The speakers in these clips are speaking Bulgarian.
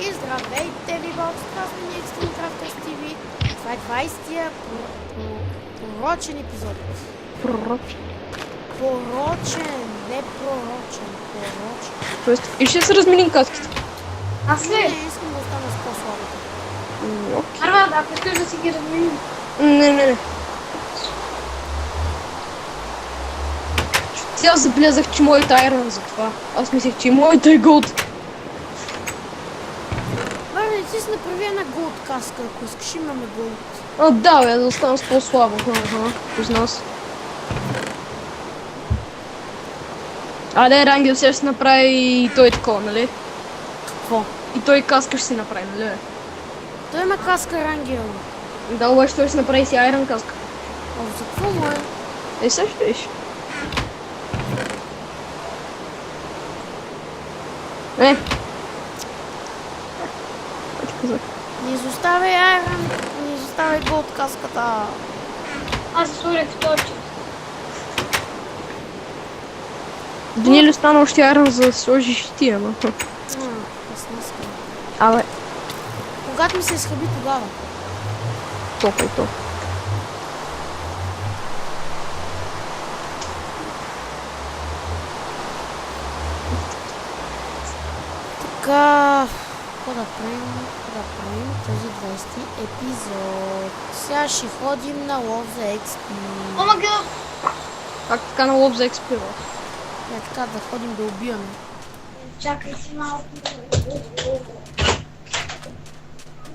И здравейте ви, това сме ние Extreme Crafters TV. Това е 20-тия порочен епизод. Порочен, не пророчен, порочен. Тоест, и ще се разменим каските. Аз Не, ли? искам да остана с по-слабото. Окей. Арва, ако искаш да си ги разменим. Не. Сега забелязах, че моят айрон за това. Аз мислех, че и моят е голд. Варне, ти си направи една голд каска, ако искаш, имаме голд. А, да, бе, да остана с по-слабо. Познал се. Рангел сега ще направи и той такова, нали? Какво? И той каска ще си направи, нали? Той има каска Рангел. Да, обаче той ще направи си айрон каска. А за какво му е? Сега ще виж. Какво ти казах? Не изоставяй айрон, не изоставяй голд каската. Аз сложих втори. Даниел остана още айрон за да сложиш и ти, ама. Аз не искам. Абе, Когато ми се изхъби тогава. топай то. Така, какво да правим този 20-ти епизод. Сега ще ходим на лов за XP. Омага! Как така на лоб за експива? Е така да ходим да убиваме. Чакай си малко.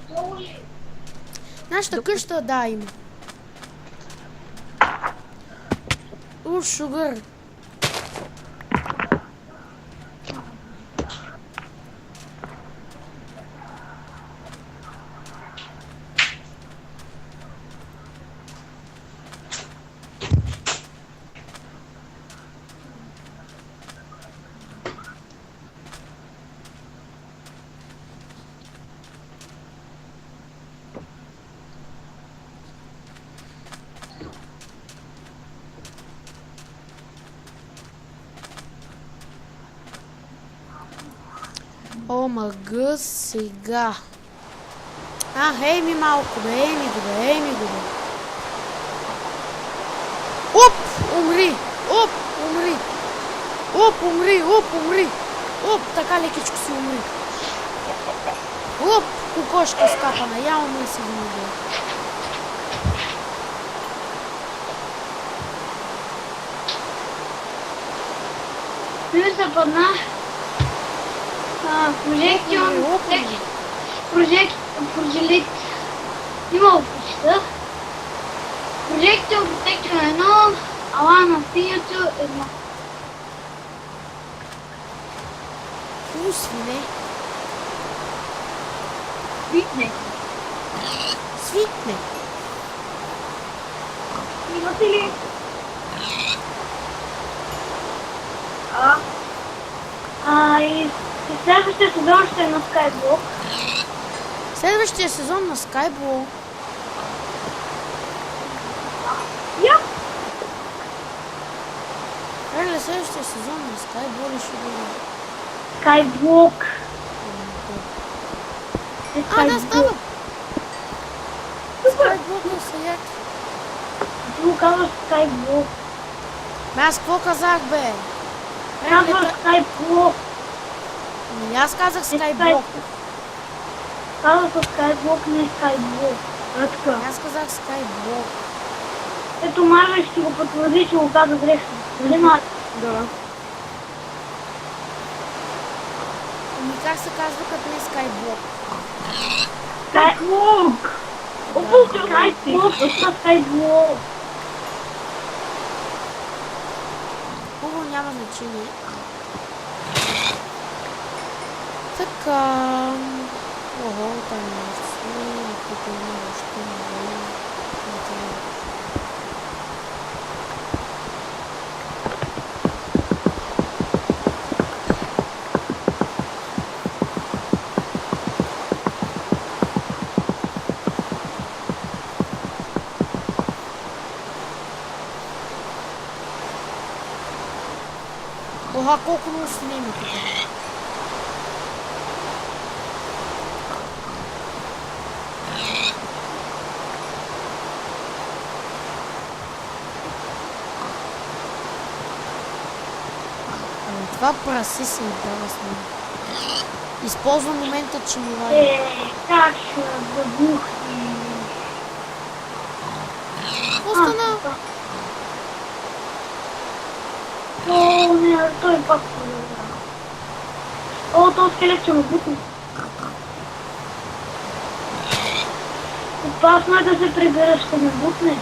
Долу ли? Нашата къща, да, има. Шугър. Омага сега. Хей ми малко, бе, ей ми го, бе. Оп, умри, умри. Оп, така лекичко си умри. Оп, кокошка скапана, я умри си го, бе. Плюс западна. Прожект има опичта. Прожектил детектор 1, ала на синьото 1. Свине. Свитне. Имате ли? И следващия сезон ще е на Skyblock. Следващия сезон на Skyblock. Я? Реально следващия сезон на Skyblock ще бъде. Skyblock. Да, става. Skyblock е сега. Ти му казваш Skyblock. Аз какво казах, бе? Казваш Skyblock. Аз казах Skyblock. Казваш Skyblock, не Skyblock. Аз казах Skyblock. Ето Марвел ще го потвърди, че го каза грешно. Нали, Марвел? Да. Как се казва, като не Skyblock? Skyblock! Skyblock! Хубаво, няма значение. Така... Ого, там е тук има още много. Оха, колко много свини има тук. Това прасе се играва с мен. Използвам момента, че ми вади. Как ще забухни? Какво стана? О, не, той пак продължава. О, този скелет ще ме бутне. Опасно е да се прибера, ще ме бутне.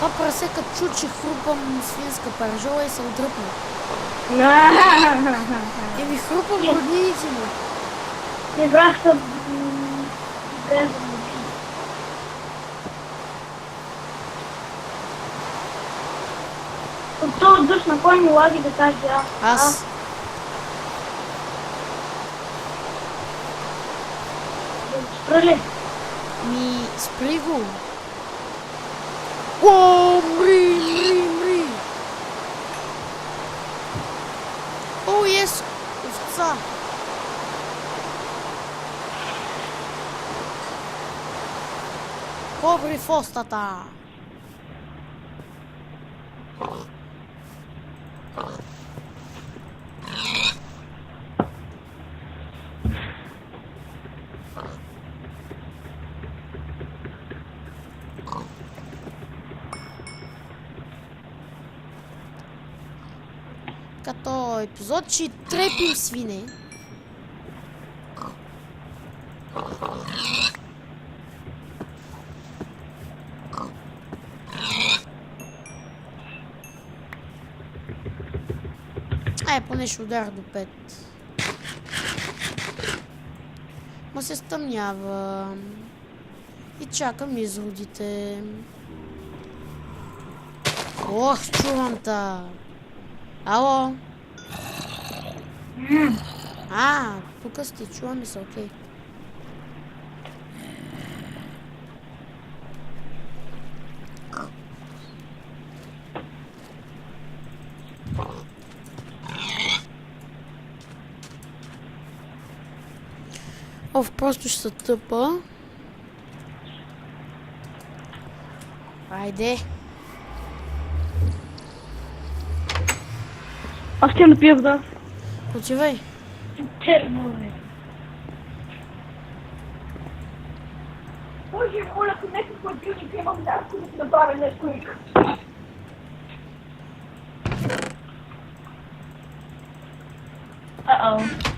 Това прасе като чу, че хрупам свинска пържола и се отдръпна. Еми хрупам роднините му. Не брах се без да му. От този дъжд на кой ми лаги да каже Аз. Да го спра ли? Ми спри го. О, мри! О, ес, овца. Кобри в остата. Като епизод ще трепим свине. Поне ще ударя до 5. Ма се стъмнява. И чакам изродите. Ох, чувам та. Ало? Тук сте, чуваме се, окей. Просто ще се тъпа. Айде. Аз ще напия вода. Отивай. Термове. Боже, моля, ако не се хладилника, имам дарко да се направя нещо.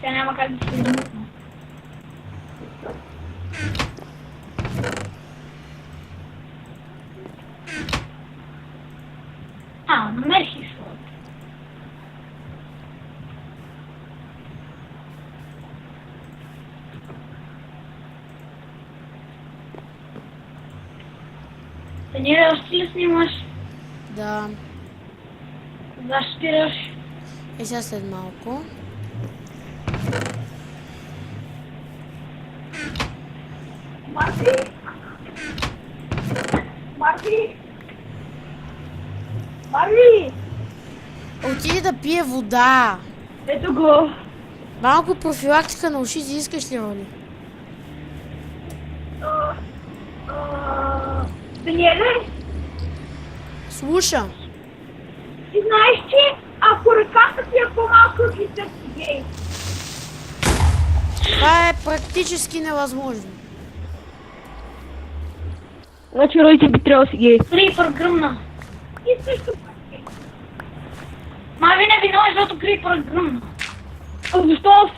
Тя няма как да се измъкне. Намерих изход. Танира, още ли снимаш? Да. Кога ще спираш? Сега след малко. Марти! Марти! Марти! Отиди да пие вода. Ето го! Малко профилактика на ушите искаш ли, Роли? Даниеле, Слушам. ти знаеш, че ако ръката ти е по-малка от лицето си гей? Това е практически невъзможно. Значи родите би трябвало да си гей. Крипър гръмна. И също пъти. Ма винаги не, защото Крипър гръмна. А защо аз?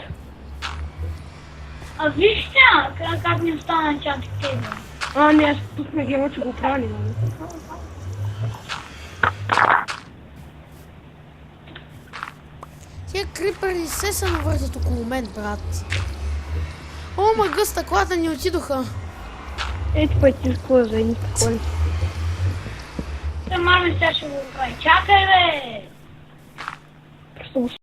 А виж сега, как ми остана чак тебе. Не, аз тук не гема, че го прави, нали? Тия крипъри се са навъртат около мен, брат. О, мъга, стъклата ни отидоха. Ето пъти ти какво за едни стъколи. Та мами сега ще го прави. Чакай, бе! Просто